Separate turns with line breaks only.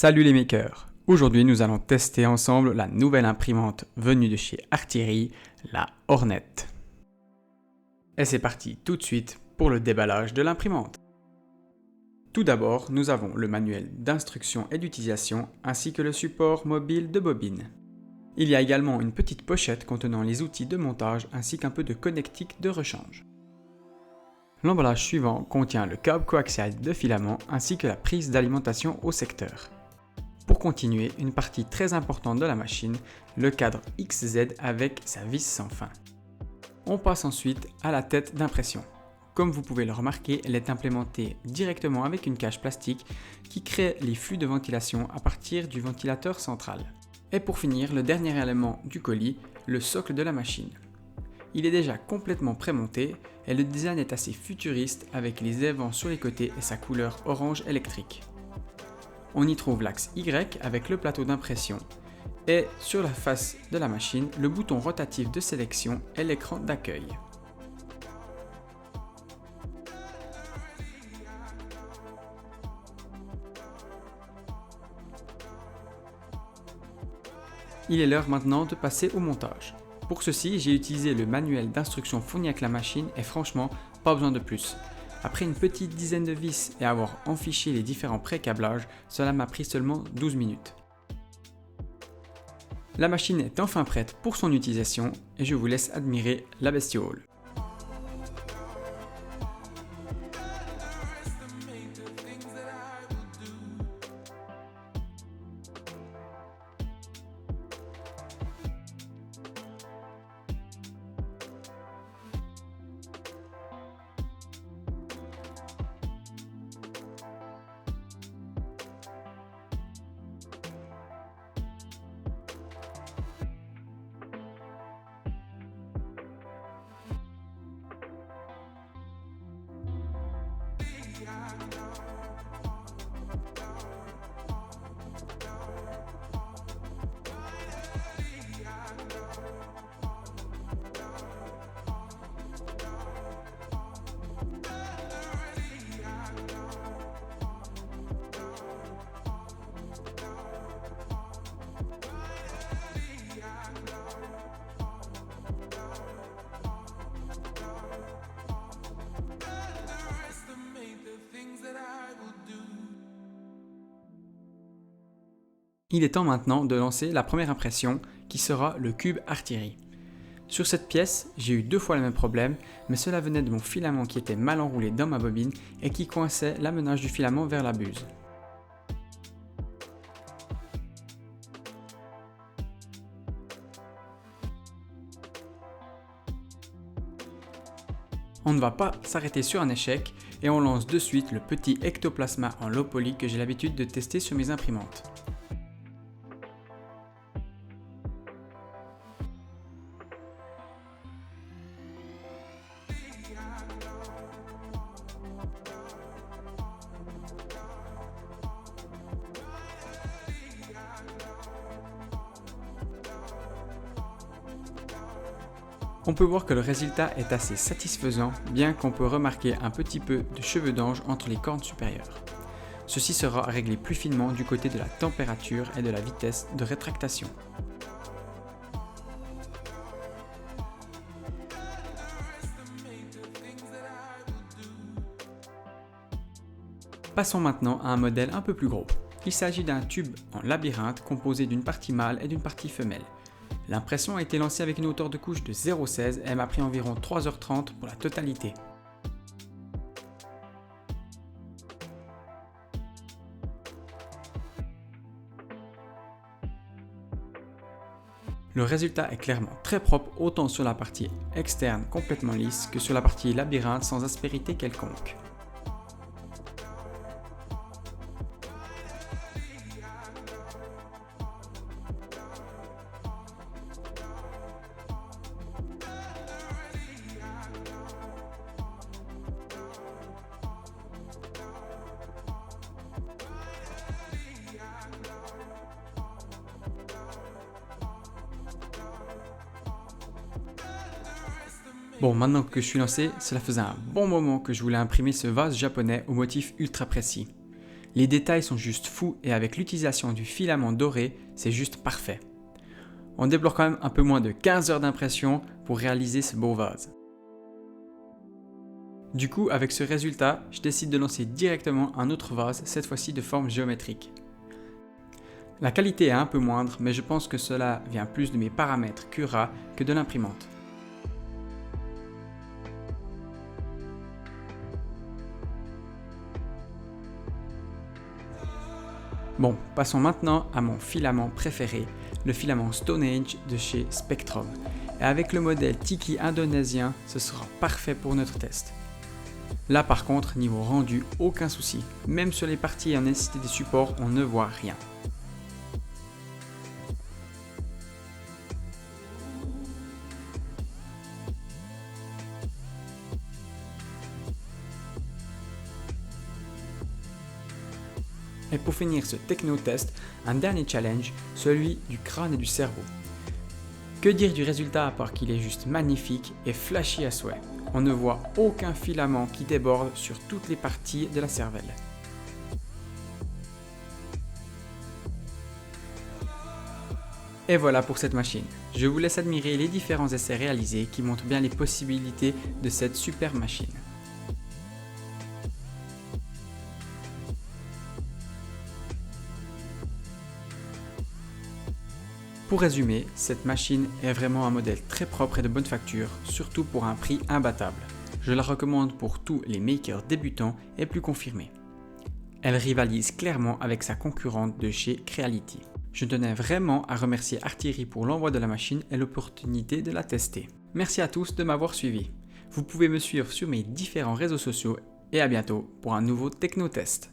Salut les makers! Aujourd'hui nous allons tester ensemble la nouvelle imprimante venue de chez Artillery, la Hornet. Et c'est parti tout de suite pour le déballage de l'imprimante. Tout d'abord, nous avons le manuel d'instruction et d'utilisation ainsi que le support mobile de bobine. Il y a également une petite pochette contenant les outils de montage ainsi qu'un peu de connectique de rechange. L'emballage suivant contient le câble coaxial de filament ainsi que la prise d'alimentation au secteur. Pour continuer, une partie très importante de la machine, le cadre XZ avec sa vis sans fin. On passe ensuite à la tête d'impression. Comme vous pouvez le remarquer, elle est implémentée directement avec une cage plastique qui crée les flux de ventilation à partir du ventilateur central. Et pour finir, le dernier élément du colis, le socle de la machine. Il est déjà complètement prémonté et le design est assez futuriste avec les évents sur les côtés et sa couleur orange électrique. On y trouve l'axe Y avec le plateau d'impression et sur la face de la machine, le bouton rotatif de sélection et l'écran d'accueil. Il est l'heure maintenant de passer au montage. Pour ceci, j'ai utilisé le manuel d'instruction fourni avec la machine et franchement, pas besoin de plus. Après une petite dizaine de vis et avoir enfiché les différents pré-câblages, cela m'a pris seulement 12 minutes. La machine est enfin prête pour son utilisation et je vous laisse admirer la bestiole. Il est temps maintenant de lancer la première impression qui sera le cube Artillery. Sur cette pièce, j'ai eu 2 fois le même problème, mais cela venait de mon filament qui était mal enroulé dans ma bobine et qui coinçait l'amenage du filament vers la buse. On ne va pas s'arrêter sur un échec et on lance de suite le petit ectoplasma en low poly que j'ai l'habitude de tester sur mes imprimantes. On peut voir que le résultat est assez satisfaisant, bien qu'on peut remarquer un petit peu de cheveux d'ange entre les cornes supérieures. Ceci sera réglé plus finement du côté de la température et de la vitesse de rétractation. Passons maintenant à un modèle un peu plus gros. Il s'agit d'un tube en labyrinthe composé d'une partie mâle et d'une partie femelle. L'impression a été lancée avec une hauteur de couche de 0,16 et m'a pris environ 3h30 pour la totalité. Le résultat est clairement très propre autant sur la partie externe complètement lisse que sur la partie labyrinthe sans aspérité quelconque. Bon, maintenant que je suis lancé, cela faisait un bon moment que je voulais imprimer ce vase japonais au motif ultra précis. Les détails sont juste fous et avec l'utilisation du filament doré, c'est juste parfait. On débloque quand même un peu moins de 15 heures d'impression pour réaliser ce beau vase. Du coup, avec ce résultat, je décide de lancer directement un autre vase, cette fois-ci de forme géométrique. La qualité est un peu moindre, mais je pense que cela vient plus de mes paramètres Cura que de l'imprimante. Bon, passons maintenant à mon filament préféré, le filament Stone Age de chez Spectrum. Et avec le modèle Tiki indonésien, ce sera parfait pour notre test. Là par contre, niveau rendu, aucun souci. Même sur les parties ayant nécessité des supports, on ne voit rien. Et pour finir ce techno-test, un dernier challenge, celui du crâne et du cerveau. Que dire du résultat à part qu'il est juste magnifique et flashy à souhait. On ne voit aucun filament qui déborde sur toutes les parties de la cervelle. Et voilà pour cette machine. Je vous laisse admirer les différents essais réalisés qui montrent bien les possibilités de cette super machine. Pour résumer, cette machine est vraiment un modèle très propre et de bonne facture, surtout pour un prix imbattable. Je la recommande pour tous les makers débutants et plus confirmés. Elle rivalise clairement avec sa concurrente de chez Creality. Je tenais vraiment à remercier Artillery pour l'envoi de la machine et l'opportunité de la tester. Merci à tous de m'avoir suivi. Vous pouvez me suivre sur mes différents réseaux sociaux et à bientôt pour un nouveau Techno-test.